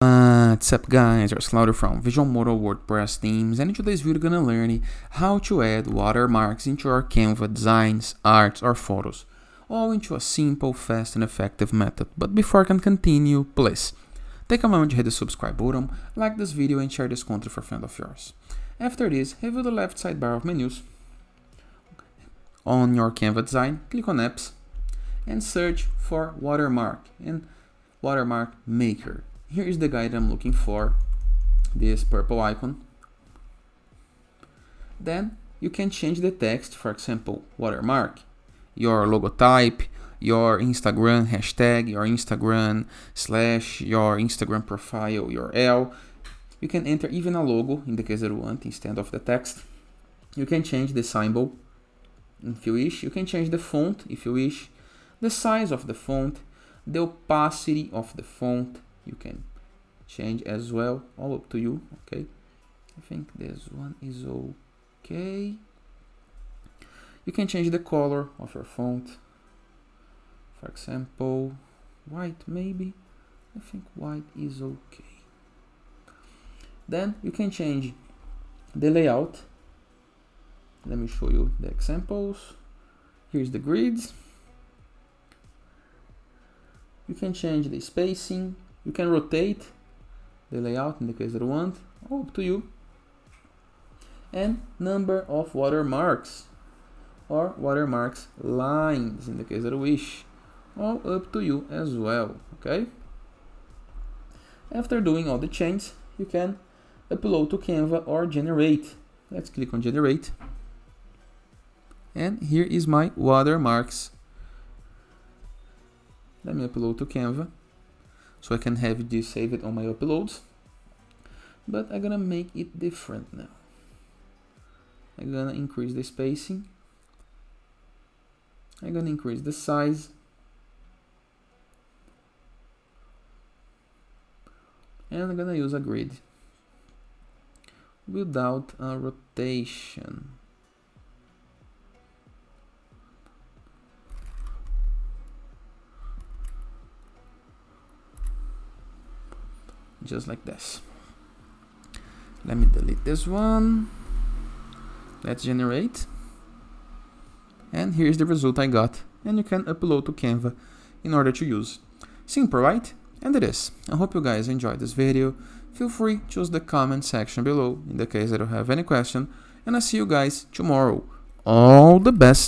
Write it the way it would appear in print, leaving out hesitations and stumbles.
What's up guys, it's Claudio from Visualmodo WordPress themes, and in today's video we're gonna learn how to add watermarks into our Canva designs, arts or photos, all into a simple, fast and effective method. But before I can continue, please take a moment to hit the subscribe button, like this video and share this content for a friend of yours. After this, review the left sidebar of menus. On your Canva design, click on apps and search for watermark and watermark maker. Here is the guide I'm looking for, this purple icon. Then you can change the text, for example, watermark, your logo type, your Instagram hashtag, your Instagram slash, your Instagram profile URL. You can enter even a logo in the case that you want instead of the text. You can change the symbol if you wish. You can change the font if you wish, the size of the font, the opacity of the font. You can change as well, all up to you. Okay, I think this one is okay. You can change the color of your font, for example white, maybe. I think white is okay. Then you can change the layout. Let me show you the examples. Here's the grids. You can change the spacing. You can rotate the layout in the case that you want, all up to you. And number of watermarks or watermarks lines in the case that you wish, all up to you as well. Okay. After doing all the changes, you can upload to Canva or generate. Let's click on generate. And here is my watermarks. Let me upload to Canva so I can have this saved on my uploads. But I'm gonna make it different now. I'm gonna increase the spacing. I'm gonna increase the size. And I'm gonna use a grid without a rotation. Just like this. Let me delete this one. Let's generate. And here's the result I got. And you can upload to Canva in order to use. Simple, right? And it is. I hope you guys enjoyed this video. Feel free to use the comment section below in the case that you have any question. And I'll see you guys tomorrow. All the best.